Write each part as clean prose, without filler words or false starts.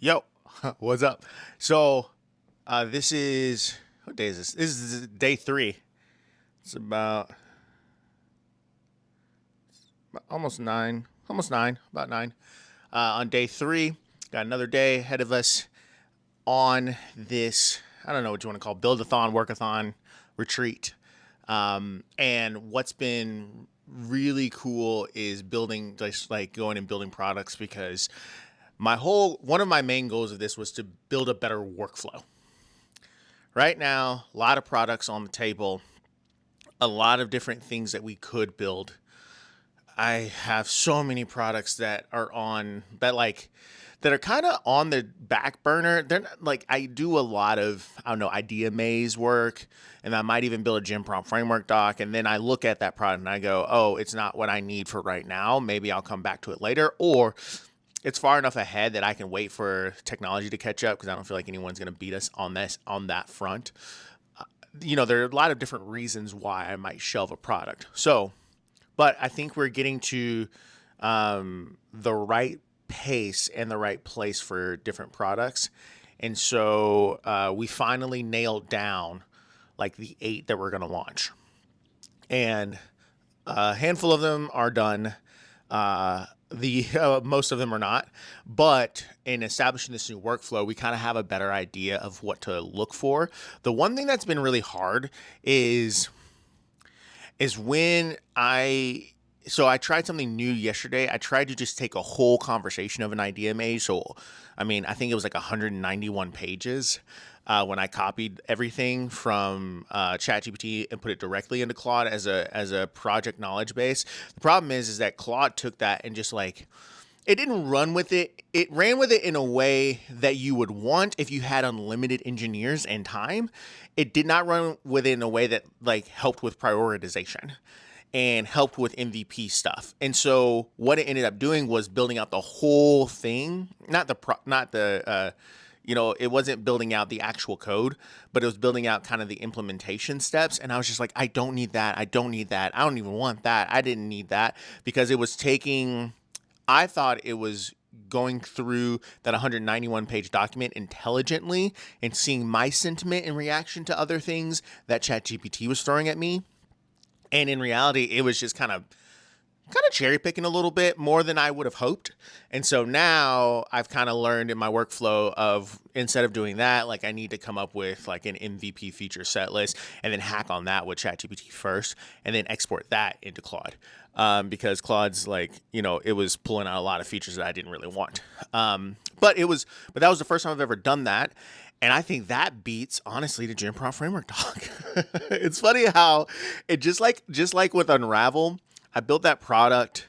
Yo, what's up? So, this is what day is this? This is day three. It's about almost nine, about nine. On day three, got another day ahead of us on this. I don't know what you want to call build-a-thon, workathon, retreat. And what's been really cool is building, just like going and building products because one of my main goals of this was to build a better workflow. Right now, a lot of products on the table, a lot of different things that we could build. I have so many products that are on that are kind of on the back burner. They're not, like I do a lot of I don't know idea maze work, and I might even build a gym prompt framework doc. And then I look at that product and I go, oh, it's not what I need for right now. Maybe I'll come back to it later, or it's far enough ahead that I can wait for technology to catch up because I don't feel like anyone's going to beat us on that front. There are a lot of different reasons why I might shelve a product. So, but I think we're getting to the right pace and the right place for different products. And so we finally nailed down like the 8 that we're going to launch. And a handful of them are done. The most of them are not, but in establishing this new workflow, we kind of have a better idea of what to look for. The one thing that's been really hard is when I tried something new yesterday. I tried to just take a whole conversation of an idea maze. So, I think it was like 191 pages when I copied everything from ChatGPT and put it directly into Claude as a project knowledge base. The problem is that Claude took that and just like it didn't run with it. It ran with it in a way that you would want if you had unlimited engineers and time. It did not run with it in a way that like helped with prioritization and helped with MVP stuff. And so what it ended up doing was building out the whole thing, it wasn't building out the actual code, but it was building out kind of the implementation steps. And I was just like, I don't need that. I don't need that. I don't even want that. I didn't need that because I thought it was going through that 191 page document intelligently and seeing my sentiment in reaction to other things that ChatGPT was throwing at me. And in reality, it was just kind of cherry picking a little bit more than I would have hoped. And so now I've kind of learned in my workflow of instead of doing that, like I need to come up with like an MVP feature set list and then hack on that with ChatGPT first and then export that into Claude. Because Claude's it was pulling out a lot of features that I didn't really want. But that was the first time I've ever done that. And I think that beats, honestly, the Gym Prompt Framework doc. It's funny how it just like with Unravel, I built that product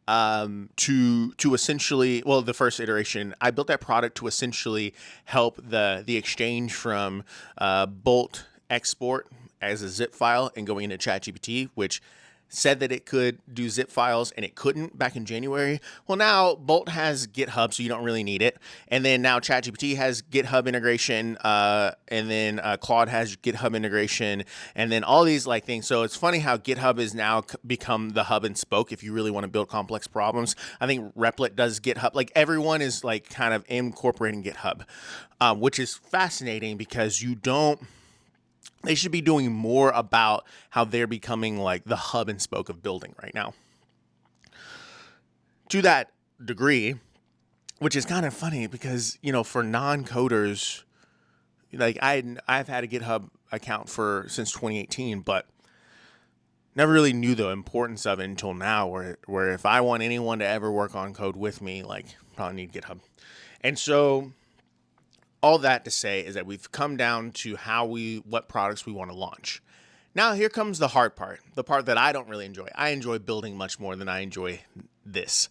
to essentially, well, the first iteration, I built that product to essentially help the exchange from Bolt export as a zip file and going into ChatGPT, which said that it could do zip files and it couldn't back in January. Well, now Bolt has GitHub, so you don't really need it. And then now ChatGPT has GitHub integration, and then Claude has GitHub integration, and then all these like things. So it's funny how GitHub is now become the hub and spoke if you really want to build complex problems. I think Replit does GitHub. Like everyone is like kind of incorporating GitHub, which is fascinating because they should be doing more about how they're becoming like the hub and spoke of building right now. To that degree, which is kind of funny because, for non-coders, like I've had a GitHub account since 2018, but never really knew the importance of it until now where if I want anyone to ever work on code with me, like probably need GitHub. And so all that to say is that we've come down to what products we want to launch. Now here comes the hard part, the part that I don't really enjoy. I enjoy building much more than I enjoy this.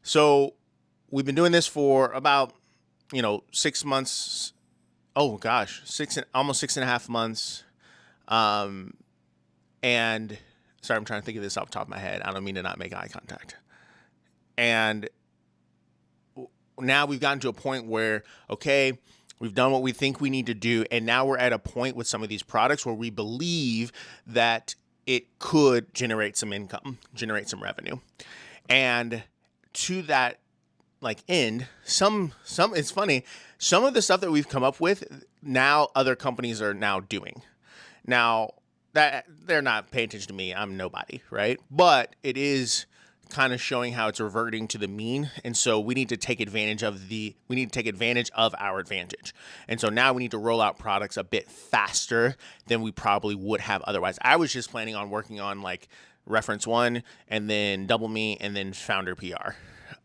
So we've been doing this for about, 6 months. Oh gosh, almost 6.5 months. And sorry, I'm trying to think of this off the top of my head. I don't mean to not make eye contact. And now we've gotten to a point where, okay, we've done what we think we need to do. And now we're at a point with some of these products where we believe that it could generate some income, generate some revenue. And to that like end, some it's funny, some of the stuff that we've come up with now other companies are now doing. Now that they're not paying attention to me, I'm nobody, right? But it is kind of showing how it's reverting to the mean, and so we need to take advantage of our advantage. And so now we need to roll out products a bit faster than we probably would have otherwise. I was just planning on working on like reference one and then double me and then founder PR.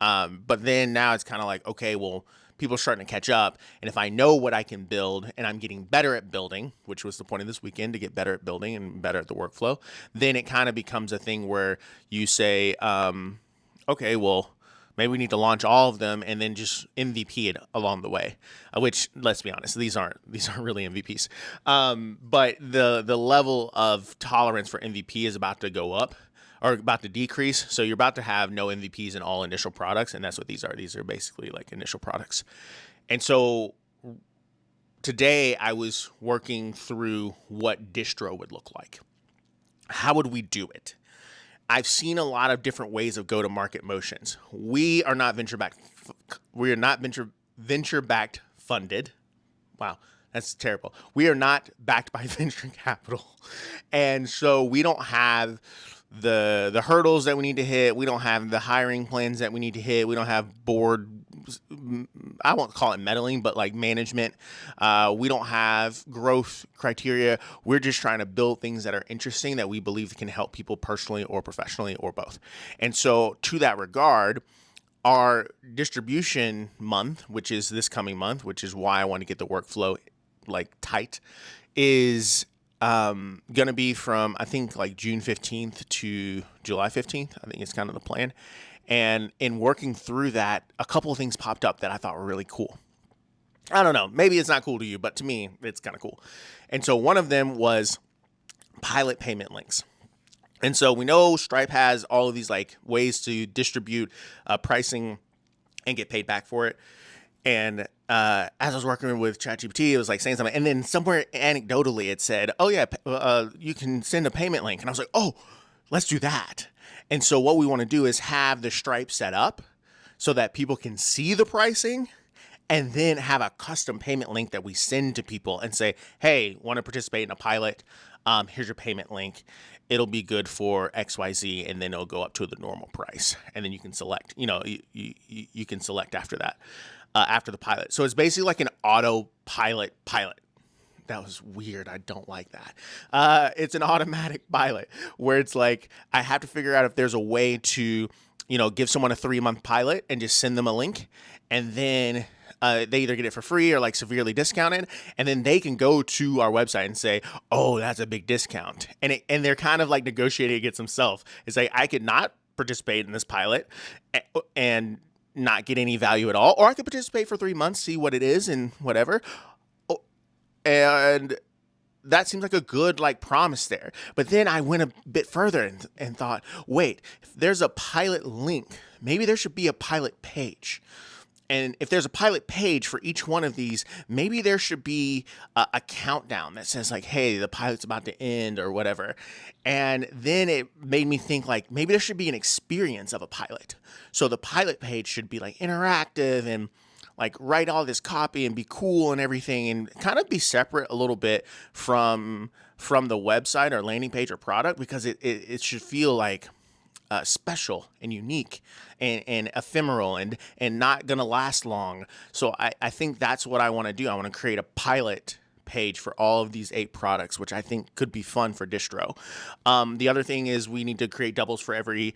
But then now it's kind of like, okay, well, people are starting to catch up. And if I know what I can build and I'm getting better at building, which was the point of this weekend, to get better at building and better at the workflow, then it kind of becomes a thing where you say, okay, well, maybe we need to launch all of them and then just MVP it along the way. Which, let's be honest, these aren't really MVPs. But the level of tolerance for MVP is about to go up, or about to decrease. So you're about to have no MVPs in all initial products, and that's what these are. These are basically like initial products. And so today I was working through what Distro would look like. How would we do it? I've seen a lot of different ways of go-to-market motions. We are not venture-backed. We are not venture-backed funded. Wow, that's terrible. We are not backed by venture capital, and so we don't have the hurdles that we need to hit. We don't have the hiring plans that we need to hit. We don't have board, I won't call it meddling, but like management. We don't have growth criteria. We're just trying to build things that are interesting that we believe can help people personally or professionally or both. And so to that regard, our distribution month, which is this coming month, which is why I want to get the workflow like tight, is going to be from, I think, like June 15th to July 15th. I think it's kind of the plan. And in working through that, a couple of things popped up that I thought were really cool. I don't know, maybe it's not cool to you, but to me, it's kind of cool. And so one of them was pilot payment links. And so we know Stripe has all of these like ways to distribute pricing and get paid back for it. And as I was working with ChatGPT, it was like saying something. And then somewhere anecdotally it said, oh yeah, you can send a payment link. And I was like, oh, let's do that. And so what we want to do is have the Stripe set up so that people can see the pricing, and then have a custom payment link that we send to people and say, hey, want to participate in a pilot? Here's your payment link. It'll be good for XYZ, and then it'll go up to the normal price. And then you can select, you can select after that, after the pilot. So it's basically like an autopilot pilot. That was weird. I don't like that. It's an automatic pilot where it's like, I have to figure out if there's a way to, give someone a 3-month pilot and just send them a link. And then they either get it for free or like severely discounted. And then they can go to our website and say, oh, that's a big discount. And they're kind of like negotiating against themselves. It's like, I could not participate in this pilot and not get any value at all. Or I could participate for 3 months, see what it is and whatever. And that seems like a good like promise there. But then I went a bit further and thought, wait, if there's a pilot link, maybe there should be a pilot page. And if there's a pilot page for each one of these, maybe there should be a countdown that says like, hey, the pilot's about to end or whatever. And then it made me think like, maybe there should be an experience of a pilot. So the pilot page should be like interactive and like write all this copy and be cool and everything, and kind of be separate a little bit from the website or landing page or product, because it should feel like special and unique and ephemeral and not going to last long. So I think that's what I want to do. I want to create a pilot page for all of these 8 products, which I think could be fun for Distro. The other thing is we need to create doubles for every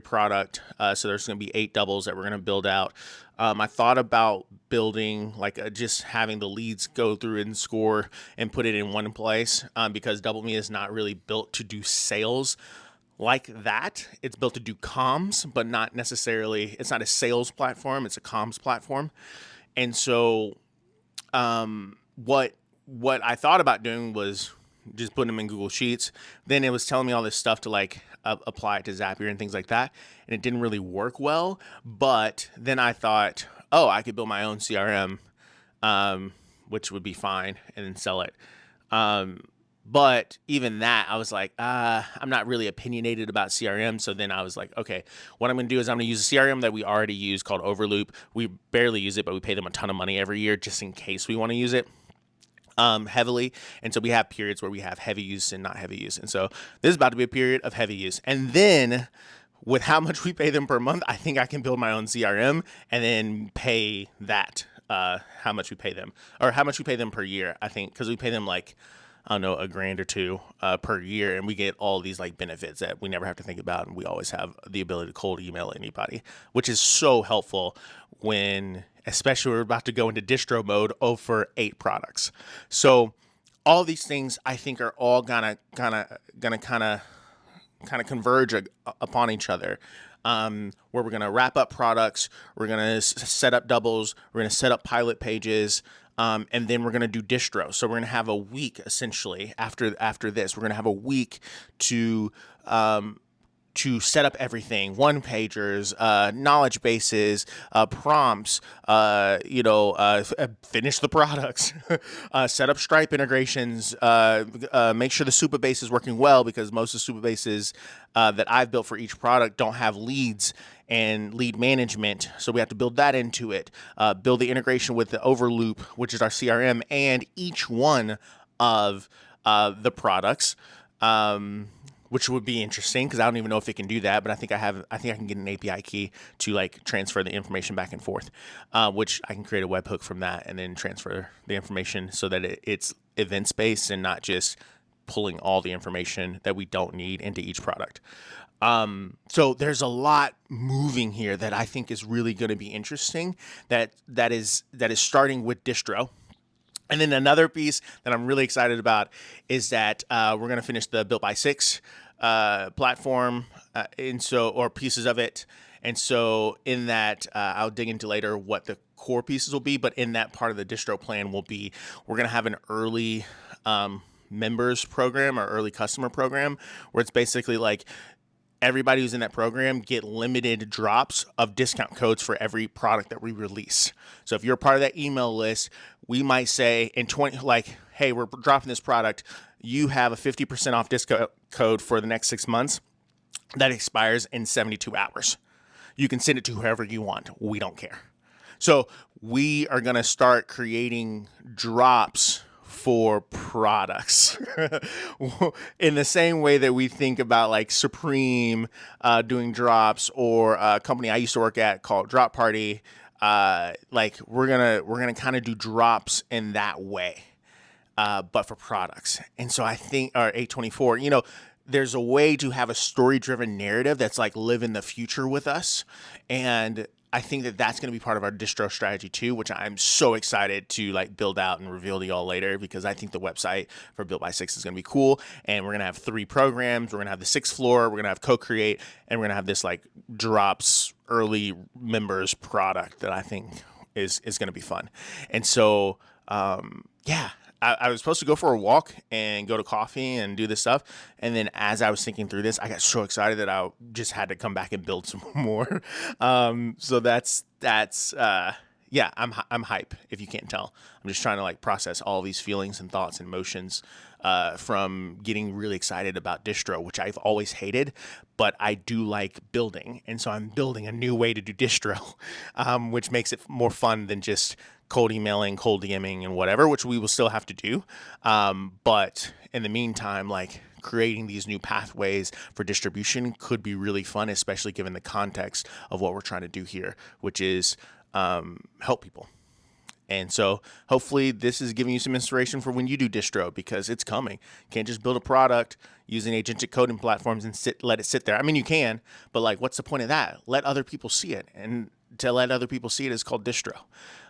product. So there's going to be 8 doubles that we're going to build out. I thought about building like just having the leads go through and score and put it in one place, because Double Me is not really built to do sales like that. It's built to do comms, but not necessarily, it's not a sales platform, it's a comms platform. And so what I thought about doing was just putting them in Google Sheets. Then it was telling me all this stuff to like apply it to Zapier and things like that. And it didn't really work well. But then I thought, oh, I could build my own CRM, which would be fine, and then sell it. But even that, I was like, I'm not really opinionated about CRM. So then I was like, okay, what I'm going to do is I'm going to use a CRM that we already use called Overloop. We barely use it, but we pay them a ton of money every year just in case we want to use it heavily. And so we have periods where we have heavy use and not heavy use. And so this is about to be a period of heavy use. And then with how much we pay them per month, I think I can build my own CRM and then pay that, how much we pay them, or how much we pay them per year. I think because we pay them like, I don't know, a grand or two per year, and we get all these like benefits that we never have to think about, and we always have the ability to cold email anybody, which is so helpful when, especially we're about to go into distro mode over 8 products. So all these things I think are all gonna converge upon each other. Where we're going to wrap up products, we're going to set up doubles, we're going to set up pilot pages, and then we're going to do distro. So we're going to have a week essentially after this. We're going to have a week to set up everything, one pagers, knowledge bases, prompts, finish the products, set up Stripe integrations, make sure the Super base is working well, because most of the Super bases that I've built for each product don't have leads and lead management. So we have to build that into it, build the integration with the Overloop, which is our CRM, and each one of the products. Which would be interesting because I don't even know if it can do that, but I think I can get an API key to like transfer the information back and forth, which I can create a webhook from that and then transfer the information so that it's events based and not just pulling all the information that we don't need into each product. So there's a lot moving here that I think is really going to be interesting. That is starting with distro. And then another piece that I'm really excited about is that we're going to finish the Built by 6 platform, or pieces of it. And so in that, I'll dig into later what the core pieces will be. But in that part of the distro plan will be, we're going to have an early members program or early customer program, where it's basically like, everybody who's in that program get limited drops of discount codes for every product that we release. So if you're part of that email list, we might say hey, we're dropping this product. You have a 50% off discount code for the next 6 months that expires in 72 hours. You can send it to whoever you want. We don't care. So we are going to start creating drops for products in the same way that we think about like Supreme doing drops, or a company I used to work at called Drop Party. Like we're gonna kind of do drops in that way, but for products. And so I think our 824, there's a way to have a story-driven narrative that's like live in the future with us. And I think that that's going to be part of our distro strategy too, which I'm so excited to like build out and reveal to y'all later, because I think the website for Built by 6 is going to be cool. And we're going to have 3 programs. We're going to have the 6th floor. We're going to have co-create, and we're going to have this like drops early members product that I think is going to be fun. And so, I was supposed to go for a walk and go to coffee and do this stuff. And then as I was thinking through this, I got so excited that I just had to come back and build some more. So I'm hype, if you can't tell. I'm just trying to like process all these feelings and thoughts and emotions from getting really excited about distro, which I've always hated, but I do like building. And so I'm building a new way to do distro, which makes it more fun than just cold emailing, cold DMing, and whatever, which we will still have to do. But in the meantime, like creating these new pathways for distribution could be really fun, especially given the context of what we're trying to do here, which is help people. And so hopefully this is giving you some inspiration for when you do distro, because it's coming. You can't just build a product using agentic coding platforms and let it sit there. I mean, you can, but like, what's the point of that? Let other people see it. And to let other people see it is called distro.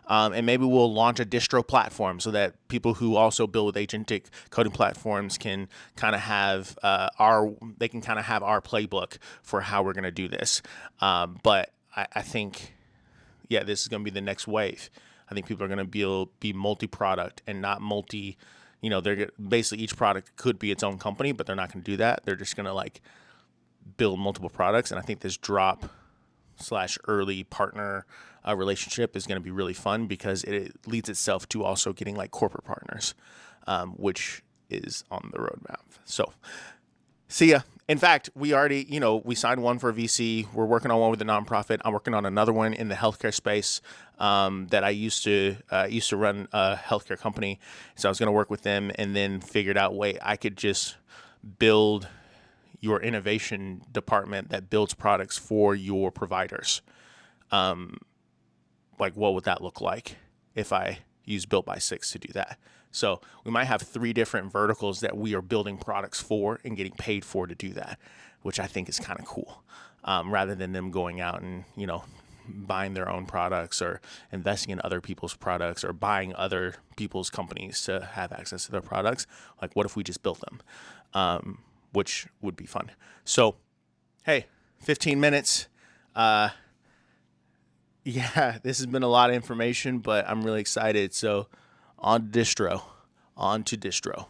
And maybe we'll launch a distro platform so that people who also build with agentic coding platforms can kind of have our playbook for how we're going to do this. But I think, this is going to be the next wave. I think people are going to be multi-product and not multi, they're basically each product could be its own company, but they're not going to do that. They're just going to like build multiple products. And I think this drop/early partner relationship is going to be really fun, because it leads itself to also getting like corporate partners, which is on the roadmap. So see ya. In fact, we already, we signed one for a VC. We're working on one with a nonprofit. I'm working on another one in the healthcare space that I used to run a healthcare company. So I was going to work with them, and then figured out, wait, I could just build your innovation department that builds products for your providers. Like, what would that look like if I use Built by Six to do that? So we might have 3 different verticals that we are building products for and getting paid for to do that, which I think is kind of cool. Rather than them going out and, buying their own products or investing in other people's products or buying other people's companies to have access to their products. Like, what if we just built them? Which would be fun. So, hey, 15 minutes. Yeah, this has been a lot of information, but I'm really excited. So on to Distro.